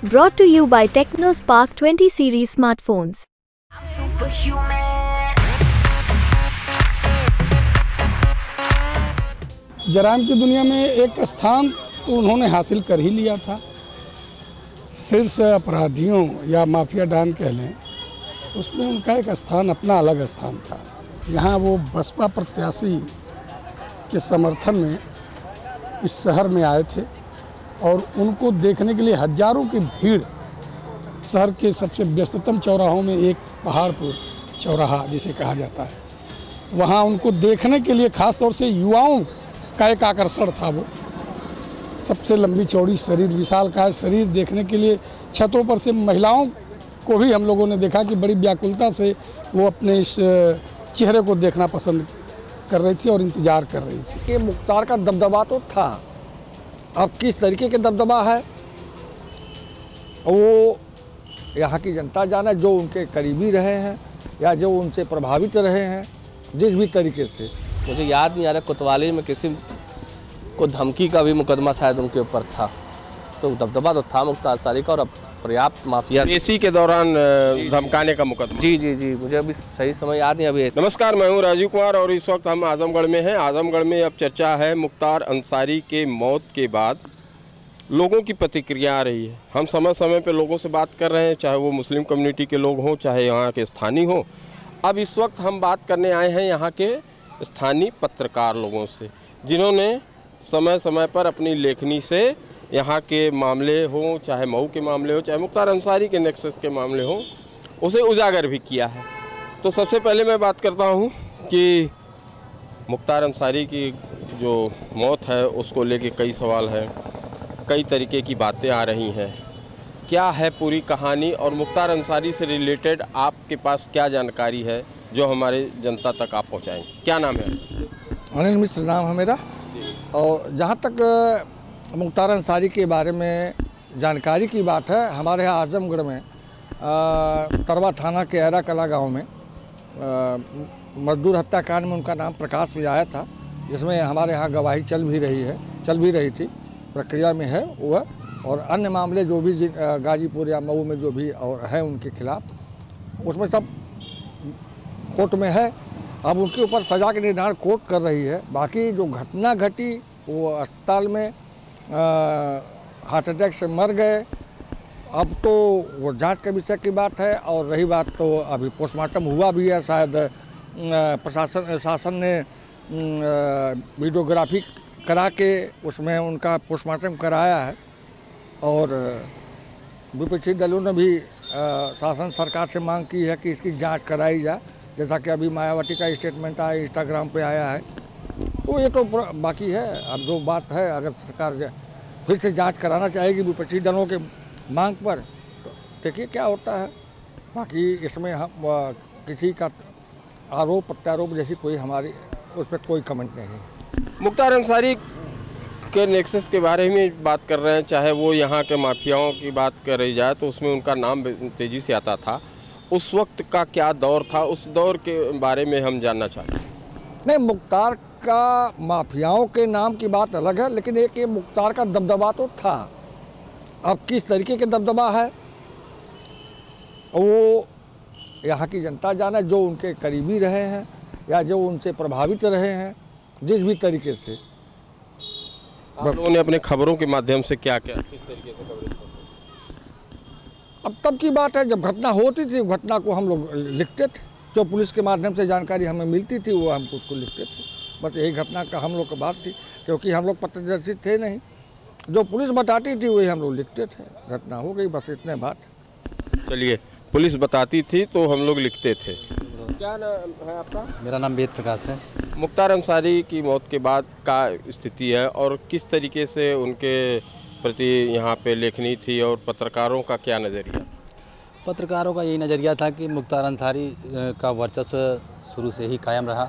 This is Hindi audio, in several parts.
Brought to you by TechnoSpark 20 series smartphones. जराइम की दुनिया में एक स्थान तो उन्होंने हासिल कर ही लिया था। शीर्ष अपराधियों या माफिया डॉन कह लें, उसमें उनका एक स्थान, अपना अलग स्थान था। यहाँ वो बसपा प्रत्याशी के समर्थन में इस शहर में आए थे और उनको देखने के लिए हजारों की भीड़, शहर के सबसे व्यस्ततम चौराहों में एक पहाड़पुर चौराहा जिसे कहा जाता है, वहाँ उनको देखने के लिए खास तौर से युवाओं का एक आकर्षण था। वो सबसे लंबी चौड़ी शरीर, विशालकाय शरीर देखने के लिए छतों पर से महिलाओं को भी हम लोगों ने देखा कि बड़ी व्याकुलता से वो अपने इस चेहरे को देखना पसंद कर रही थी और इंतज़ार कर रही थी। ये मुख्तार का दबदबा तो था, अब किस तरीके के दबदबा है वो यहाँ की जनता जाने, जो उनके करीबी रहे हैं या जो उनसे प्रभावित रहे हैं जिस भी तरीके से। मुझे याद नहीं आ रहा, कोतवाली में किसी को धमकी का भी मुकदमा शायद उनके ऊपर था, तो दबदबा तो था मुख्तार अंसारी का। और अब पर्याप्त माफिया पेशी के दौरान धमकाने का मुकदमा। जी, मुझे अभी सही समय याद नहीं अभी। नमस्कार, मैं हूं राजीव कुमार और इस वक्त हम आजमगढ़ में हैं। आजमगढ़ में अब चर्चा है मुख्तार अंसारी के मौत के बाद लोगों की प्रतिक्रिया आ रही है। हम समय समय पर लोगों से बात कर रहे हैं, चाहे वो मुस्लिम कम्युनिटी के लोग हों, चाहे यहाँ के स्थानीय हों। अब इस वक्त हम बात करने आए हैं यहाँ के स्थानीय पत्रकार लोगों से, जिन्होंने समय समय पर अपनी लेखनी से यहाँ के मामले हों, चाहे मऊ के मामले हो, चाहे मुख्तार अंसारी के नेक्सस के मामले हों, उसे उजागर भी किया है। तो सबसे पहले मैं बात करता हूँ कि मुख्तार अंसारी की जो मौत है उसको लेके कई सवाल हैं, कई तरीके की बातें आ रही हैं। क्या है पूरी कहानी और मुख्तार अंसारी से रिलेटेड आपके पास क्या जानकारी है जो हमारे जनता तक आप पहुँचाएँगे? क्या नाम है? अनिल मिश्र नाम है मेरा। और जहाँ तक मुख्तार अंसारी के बारे में जानकारी की बात है, हमारे यहाँ आजमगढ़ में तरवा थाना के एरा कला गाँव में मजदूर हत्याकांड में उनका नाम प्रकाश भी आया था, जिसमें हमारे यहाँ गवाही चल भी रही थी, प्रक्रिया में है वह। और अन्य मामले जो भी गाजीपुर या मऊ में जो भी और है उनके खिलाफ, उसमें सब कोर्ट में है। अब उनके ऊपर सज़ा के निर्धारण कोर्ट कर रही है। बाकी जो घटना घटी वो अस्पताल में हार्ट अटैक से मर गए, अब तो वो जांच के विषय की बात है। और रही बात तो अभी पोस्टमार्टम हुआ भी है, शायद शासन ने वीडियोग्राफी करा के उसमें उनका पोस्टमार्टम कराया है। और विपक्षी दलों ने भी शासन सरकार से मांग की है कि इसकी जांच कराई जाए, जैसा कि अभी मायावती का स्टेटमेंट आया, इंस्टाग्राम पे आया है। तो ये तो बाकी है। अब जो बात है, अगर सरकार फिर से जांच कराना चाहेगी विपक्षी दलों के मांग पर, तो देखिए क्या होता है। बाकी इसमें हम किसी का आरोप प्रत्यारोप जैसी कोई हमारी उस पर कोई कमेंट नहीं है। मुख्तार अंसारी के नेक्सस के बारे में बात कर रहे हैं, चाहे वो यहाँ के माफियाओं की बात करी जाए तो उसमें उनका नाम तेज़ी से आता था। उस वक्त का क्या दौर था, उस दौर के बारे में हम जानना चाहते हैं। नहीं, मुख्तार का माफियाओं के नाम की बात अलग है, लेकिन एक ये मुख्तार का दबदबा तो था। अब किस तरीके के दबदबा है वो यहाँ की जनता जाने, जो उनके करीबी रहे हैं या जो उनसे प्रभावित रहे हैं जिस भी तरीके से। आप लोगों ने अपने खबरों के माध्यम से क्या क्या किस तरीके से कवरेज? अब तब की बात है जब घटना होती थी, घटना को हम लोग लिखते थे, जो पुलिस के माध्यम से जानकारी हमें मिलती थी वो हम उसको लिखते थे। बस यही घटना का हम लोग की बात थी, क्योंकि हम लोग पत्रदर्शी थे नहीं, जो पुलिस बताती थी वही हम लोग लिखते थे। घटना हो गई, बस इतने बात। चलिए, पुलिस बताती थी तो हम लोग लिखते थे। क्या नाम है आपका? मेरा नाम वेद प्रकाश है। मुख्तार अंसारी की मौत के बाद का स्थिति है और किस तरीके से उनके प्रति यहाँ पे लेखनी थी और पत्रकारों का क्या नज़रिया? पत्रकारों का यही नज़रिया था कि मुख्तार अंसारी का वर्चस्व शुरू से ही कायम रहा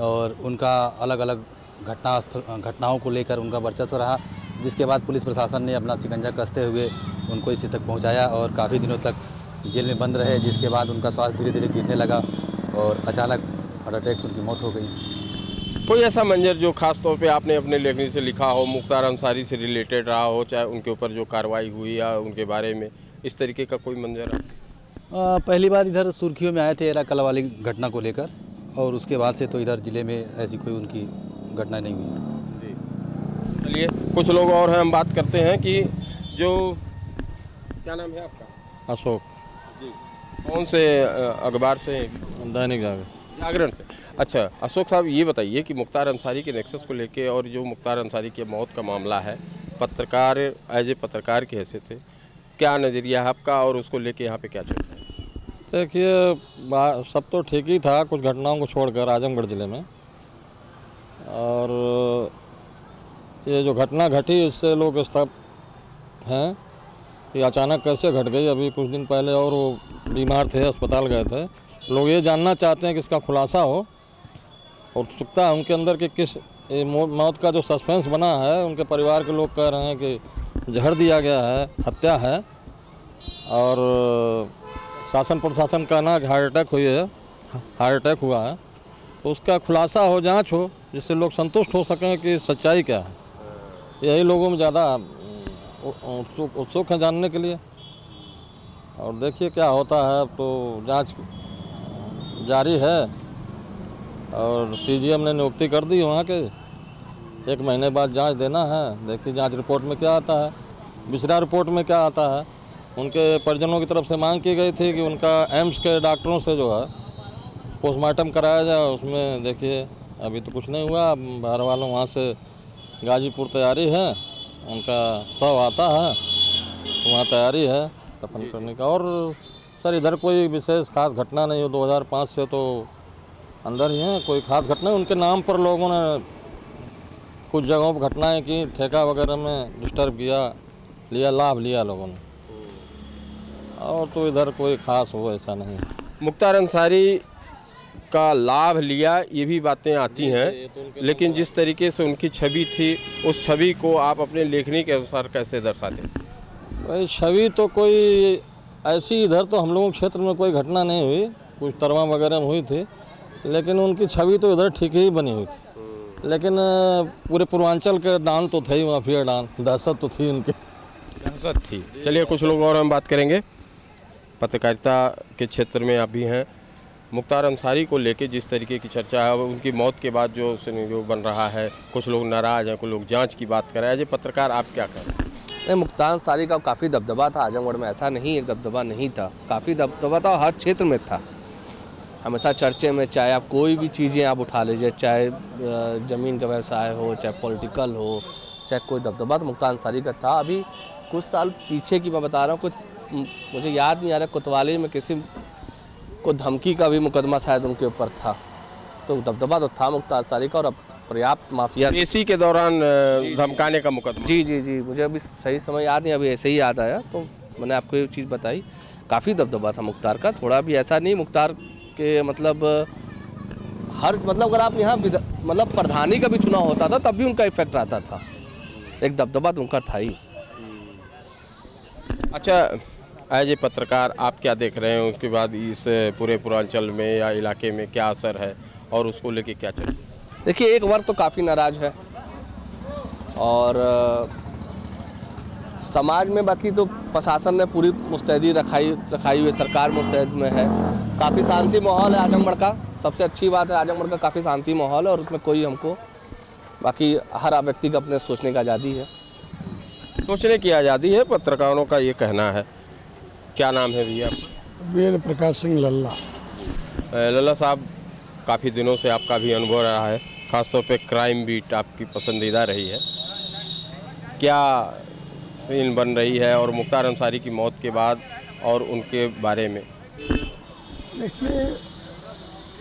और उनका अलग अलग घटनाओं को लेकर उनका वर्चस्व रहा, जिसके बाद पुलिस प्रशासन ने अपना शिकंजा कसते हुए उनको इसी तक पहुँचाया और काफ़ी दिनों तक जेल में बंद रहे, जिसके बाद उनका स्वास्थ्य धीरे धीरे गिरने लगा और अचानक हार्ट अटैक से उनकी मौत हो गई। कोई ऐसा मंजर जो खास तौर पे आपने अपने लेखनी से लिखा हो, मुख्तार अंसारी से रिलेटेड रहा हो, चाहे उनके ऊपर जो कार्रवाई हुई या उनके बारे में इस तरीके का कोई मंजर है? पहली बार इधर सुर्खियों में आए थे एरा कला वाली घटना को लेकर, और उसके बाद से तो इधर ज़िले में ऐसी कोई उनकी घटना नहीं हुई। जी चलिए, कुछ लोग और हैं, हम बात करते हैं कि जो क्या नाम है आपका? अशोक। जी, कौन से अखबार से? दैनिक जागरण से। अच्छा अशोक साहब, ये बताइए कि मुख्तार अंसारी के नेक्सस को लेके और जो मुख्तार अंसारी की मौत का मामला है, पत्रकार एज ए पत्रकार की हैसियत से क्या नज़रिया है आपका और उसको लेके यहाँ पे क्या चलता है? देखिए, सब तो ठीक ही था कुछ घटनाओं को छोड़कर आजमगढ़ ज़िले में, और ये जो घटना घटी इससे लोग स्तब्ध हैं कि अचानक कैसे घट गई। अभी कुछ दिन पहले और वो बीमार थे, अस्पताल गए थे। लोग ये जानना चाहते हैं कि इसका खुलासा हो, और उत्सुकता है उनके अंदर कि किस मौत का जो सस्पेंस बना है। उनके परिवार के लोग कह रहे हैं कि जहर दिया गया है, हत्या है, और शासन प्रशासन का ना हार्ट अटैक हुआ है। तो उसका खुलासा हो, जांच हो, जिससे लोग संतुष्ट हो सकें कि सच्चाई क्या है। यही लोगों में ज़्यादा उत्सुक है जानने के लिए, और देखिए क्या होता है। तो जांच जारी है, और सीजीएम ने नियुक्ति कर दी वहाँ के, 1 महीने बाद जांच देना है। देखिए जांच रिपोर्ट में क्या आता है, बिसरा रिपोर्ट में क्या आता है। उनके परिजनों की तरफ से मांग की गई थी कि उनका एम्स के डॉक्टरों से जो है पोस्टमार्टम कराया जाए। उसमें देखिए अभी तो कुछ नहीं हुआ। बाहर वालों वहाँ से गाजीपुर तैयारी है, उनका शव आता है, वहाँ तैयारी है दफन करने का। और सर इधर कोई विशेष खास घटना नहीं हो, 2005 से तो अंदर ही हैं। कोई खास घटना उनके नाम पर लोगों ने कुछ जगहों पर घटनाएं की, ठेका वगैरह में डिस्टर्ब किया, लाभ लिया लोगों ने, और तो इधर कोई खास हो ऐसा नहीं। मुख्तार अंसारी का लाभ लिया, ये भी बातें आती हैं, लेकिन जिस तरीके से उनकी छवि थी, उस छवि को आप अपने लेखनी के अनुसार कैसे दर्शाते? भाई छवि तो कोई ऐसी इधर तो हम लोगों के क्षेत्र में कोई घटना नहीं हुई, कुछ तरवा वगैरह में हुई थी, लेकिन उनकी छवि तो इधर ठीक ही बनी हुई थी। लेकिन पूरे पूर्वांचल के डान तो थे ही, माफिया डान, दहशत तो थी उनकी, दहशत थी। चलिए कुछ लोग और हम बात करेंगे। पत्रकारिता के क्षेत्र में आप भी हैं। मुख्तार अंसारी को लेके जिस तरीके की चर्चा है, उनकी मौत के बाद जो सिनेरियो बन रहा है, कुछ लोग नाराज़ हैं, कुछ लोग जांच की बात कर रहे हैं। एज ए पत्रकार आप क्या करें? नहीं, मुख्तार अंसारी का काफ़ी दबदबा था आजमगढ़ में, ऐसा नहीं एक दबदबा नहीं था, काफ़ी दबदबा था, हर क्षेत्र में था, हमेशा चर्चे में। चाहे आप कोई भी चीज़ें आप उठा लीजिए, चाहे ज़मीन का व्यवसाय हो, चाहे पॉलिटिकल हो, चाहे कोई दबदबा तो मुख्तार अंसारी का था। अभी कुछ साल पीछे की मैं बता रहा हूँ, कुछ मुझे याद नहीं आ रहा, कोतवाली में किसी को धमकी का भी मुकदमा शायद उनके ऊपर था। तो दबदबा तो था मुख्तार अंसारी का, और अब पर्याप्त माफिया पेशी के दौरान धमकाने का मुकदमा। जी, मुझे अभी सही समय याद नहीं, अभी ऐसे ही याद आया तो मैंने आपको ये चीज़ बताई। काफ़ी दबदबा था मुख्तार का, थोड़ा भी ऐसा नहीं मुख्तार के मतलब अगर आप यहाँ मतलब प्रधानी का भी चुनाव होता था तब भी उनका इफेक्ट आता था, एक दबदबा तो उनका था ही। अच्छा, एज ए पत्रकार आप क्या देख रहे हैं, उसके बाद इस पूरे पूर्वांचल में या इलाके में क्या असर है और उसको लेके क्या चल रहा है? देखिए, एक वर्ग तो काफ़ी नाराज़ है, और समाज में बाकी तो प्रशासन ने पूरी मुस्तैदी रखाई हुई, सरकार मुस्तैद में है। काफ़ी शांति माहौल है आजमगढ़ का, सबसे अच्छी बात है आजमगढ़ का काफ़ी शांति माहौल है, और उसमें कोई हमको बाकी हर व्यक्ति का अपने सोचने की आज़ादी है। सोचने की आज़ादी है, पत्रकारों का ये कहना है। क्या नाम है भैया? वेद प्रकाश सिंह लल्ला। लल्ला साहब, काफ़ी दिनों से आपका भी अनुभव रहा है, ख़ासतौर पे क्राइम बीट आपकी पसंदीदा रही है। क्या सीन बन रही है और मुख्तार अंसारी की मौत के बाद और उनके बारे में? देखिए,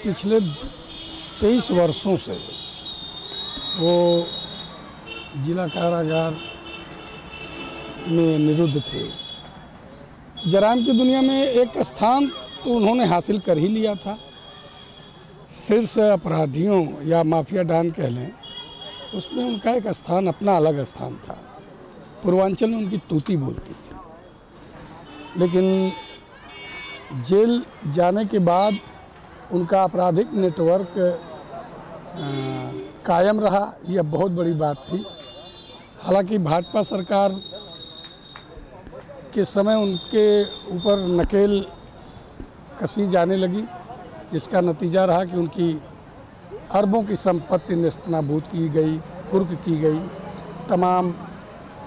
पिछले 23 वर्षों से वो जिला कारागार में निरुद्ध थे। जराइम की दुनिया में एक स्थान तो उन्होंने हासिल कर ही लिया था। शीर्ष अपराधियों या माफिया डान कह लें, उसमें उनका एक स्थान, अपना अलग स्थान था। पूर्वांचल में उनकी तूती बोलती थी, लेकिन जेल जाने के बाद उनका आपराधिक नेटवर्क कायम रहा, यह बहुत बड़ी बात थी। हालांकि भाजपा सरकार के समय उनके ऊपर नकेल कसी जाने लगी, जिसका नतीजा रहा कि उनकी अरबों की संपत्ति नेस्तनाबूद की गई, कुर्क की गई, तमाम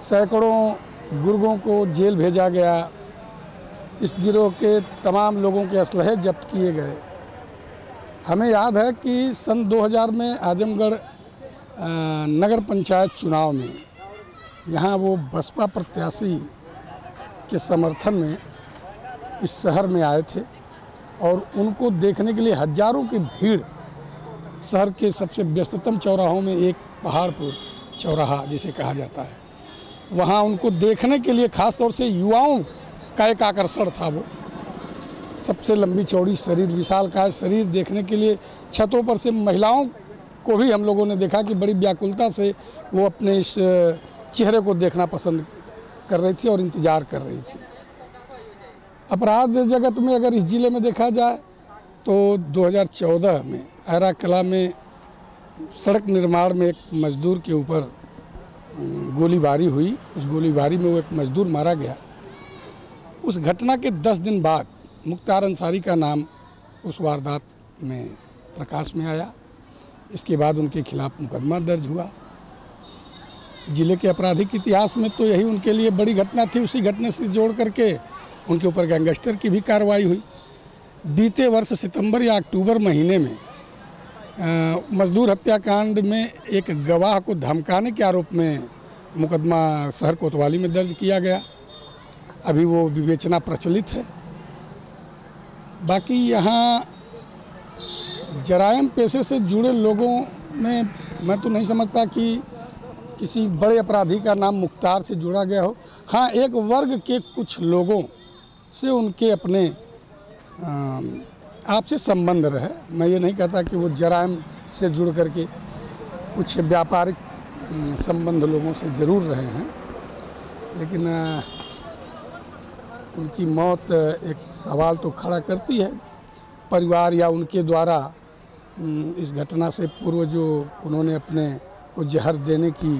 सैकड़ों गुर्गों को जेल भेजा गया, इस गिरोह के तमाम लोगों के असलहे जब्त किए गए। हमें याद है कि सन 2000 में आजमगढ़ नगर पंचायत चुनाव में यहाँ वो बसपा प्रत्याशी के समर्थन में इस शहर में आए थे और उनको देखने के लिए हजारों की भीड़, शहर के सबसे व्यस्ततम चौराहों में एक पहाड़पुर चौराहा जिसे कहा जाता है, वहाँ उनको देखने के लिए खास तौर से युवाओं का एक आकर्षण था। वो सबसे लंबी चौड़ी शरीर, विशालकाय शरीर देखने के लिए छतों पर से महिलाओं को भी हम लोगों ने देखा कि बड़ी व्याकुलता से वो अपने इस चेहरे को देखना पसंद कर रही थी और इंतज़ार कर रही थी। अपराध जगत में अगर इस ज़िले में देखा जाए तो 2014 में आरा कला में सड़क निर्माण में एक मजदूर के ऊपर गोलीबारी हुई। उस गोलीबारी में वो एक मजदूर मारा गया। उस घटना के 10 दिन बाद मुख्तार अंसारी का नाम उस वारदात में प्रकाश में आया। इसके बाद उनके खिलाफ मुकदमा दर्ज हुआ। ज़िले के आपराधिक इतिहास में तो यही उनके लिए बड़ी घटना थी। उसी घटने से जोड़ करके उनके ऊपर गैंगस्टर की भी कार्रवाई हुई। बीते वर्ष सितंबर या अक्टूबर महीने में मजदूर हत्याकांड में एक गवाह को धमकाने के आरोप में मुकदमा शहर कोतवाली में दर्ज किया गया। अभी वो विवेचना प्रचलित है। बाकी यहाँ जराइम पेशे से जुड़े लोगों में मैं तो नहीं समझता कि किसी बड़े अपराधी का नाम मुख्तार से जुड़ा गया हो। हाँ, एक वर्ग के कुछ लोगों से उनके अपने आपसे संबंध रहे। मैं ये नहीं कहता कि वो जराइम से जुड़ करके कुछ व्यापारिक संबंध लोगों से ज़रूर रहे हैं, लेकिन उनकी मौत एक सवाल तो खड़ा करती है। परिवार या उनके द्वारा इस घटना से पूर्व जो उन्होंने अपने को जहर देने की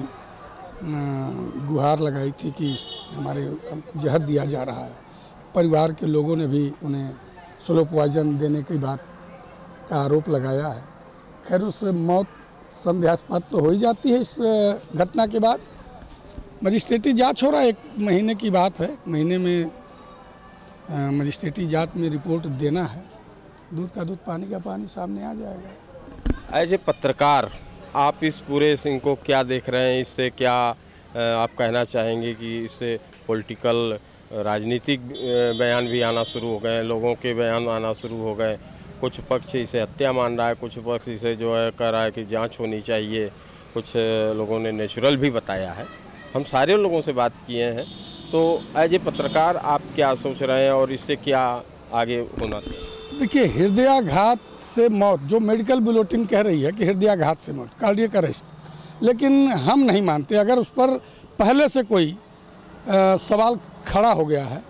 गुहार लगाई थी कि हमारे जहर दिया जा रहा है, परिवार के लोगों ने भी उन्हें स्लो पॉइजन देने की बात का आरोप लगाया है। खैर, उस मौत संदेहास्पद तो हो ही जाती है। इस घटना के बाद मजिस्ट्रेटी जांच हो रहा है। 1 महीने की बात है। 1 महीने में मजिस्ट्रेटी जांच में रिपोर्ट देना है। दूध का दूध, पानी का पानी सामने आ जाएगा। एज ए पत्रकार आप इस पूरे सीन को क्या देख रहे हैं? इससे क्या आप कहना चाहेंगे कि इससे पॉलिटिकल राजनीतिक बयान भी आना शुरू हो गए हैं, लोगों के बयान आना शुरू हो गए। कुछ पक्ष इसे हत्या मान रहा है, कुछ पक्ष इसे जो है कह रहा है कि जांच होनी चाहिए, कुछ लोगों ने नेचुरल भी बताया है। हम सारे लोगों से बात किए हैं। तो एज ए पत्रकार आप क्या सोच रहे हैं और इससे क्या आगे होना चाहिए? देखिए, हृदयाघात से मौत, जो मेडिकल बुलेटिन कह रही है कि हृदयाघात से मौत, कार्डियक अरेस्ट, लेकिन हम नहीं मानते। अगर उस पर पहले से कोई सवाल खड़ा हो गया है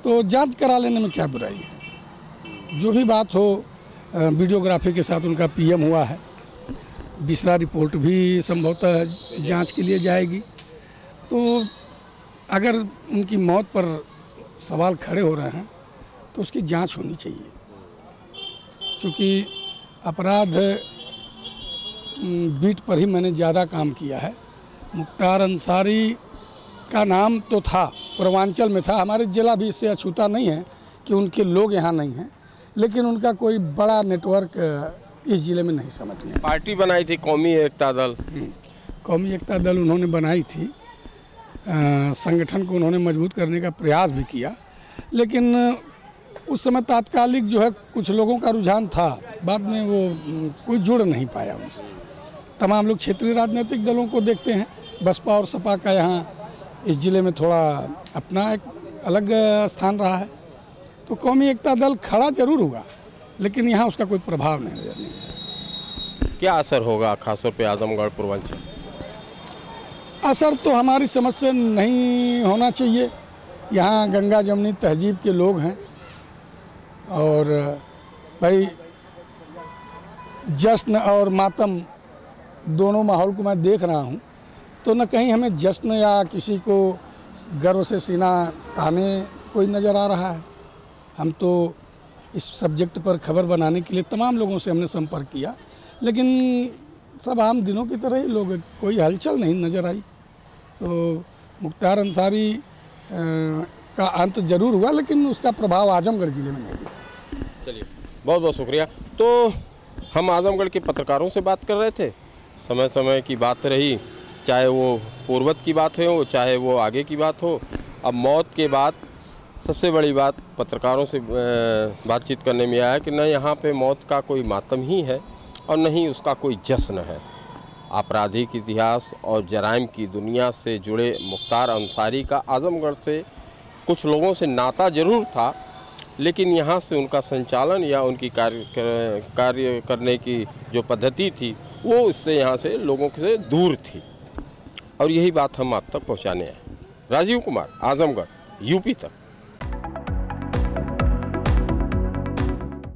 तो जांच करा लेने में क्या बुराई है। जो भी बात हो, वीडियोग्राफी के साथ उनका पीएम हुआ है। दूसरा रिपोर्ट भी संभवतः जांच के लिए जाएगी। तो अगर उनकी मौत पर सवाल खड़े हो रहे हैं तो उसकी जांच होनी चाहिए, क्योंकि अपराध बीट पर ही मैंने ज़्यादा काम किया है। मुख्तार अंसारी का नाम तो था, पूर्वांचल में था। हमारे जिला भी इससे अछूता नहीं है कि उनके लोग यहाँ नहीं हैं, लेकिन उनका कोई बड़ा नेटवर्क इस ज़िले में नहीं समझ में। पार्टी बनाई थी कौमी एकता दल। कौमी एकता दल उन्होंने बनाई थी। संगठन को उन्होंने मजबूत करने का प्रयास भी किया, लेकिन उस समय तात्कालिक जो है कुछ लोगों का रुझान था, बाद में वो कोई जुड़ नहीं पाया उनसे। तमाम लोग क्षेत्रीय राजनीतिक दलों को देखते हैं। बसपा और सपा का यहाँ इस ज़िले में थोड़ा अपना एक अलग स्थान रहा है। तो कौमी एकता दल खड़ा जरूर हुआ, लेकिन यहाँ उसका कोई प्रभाव नहीं नजर नहीं है। क्या असर होगा खासतौर पे आजमगढ़ पूर्वांचल? असर तो हमारी समझ से नहीं होना चाहिए। यहाँ गंगा जमुनी तहजीब के लोग हैं और भाई जश्न और मातम दोनों माहौल को मैं देख रहा हूँ, तो न कहीं हमें जश्न या किसी को गर्व से सीना ताने कोई नज़र आ रहा है। हम तो इस सब्जेक्ट पर खबर बनाने के लिए तमाम लोगों से हमने संपर्क किया, लेकिन सब आम दिनों की तरह ही लोग, कोई हलचल नहीं नज़र आई। तो मुख्तार अंसारी का अंत जरूर हुआ, लेकिन उसका प्रभाव आजमगढ़ ज़िले में नहीं दिखा। चलिए, बहुत बहुत शुक्रिया। तो हम आजमगढ़ के पत्रकारों से बात कर रहे थे, समय समय की बात रही, चाहे वो पूर्वत की बात हो, चाहे वो आगे की बात हो। अब मौत के बाद सबसे बड़ी बात पत्रकारों से बातचीत करने में आया कि न यहाँ पे मौत का कोई मातम ही है और न ही उसका कोई जश्न है। आपराधिक इतिहास और जराइम की दुनिया से जुड़े मुख्तार अंसारी का आजमगढ़ से कुछ लोगों से नाता जरूर था, लेकिन यहाँ से उनका संचालन या उनकी कार्य करने की जो पद्धति थी वो इससे यहाँ से लोगों से दूर थी, और यही बात हम आप तक पहुँचाने आए। राजीव कुमार, आजमगढ़, यूपी तक।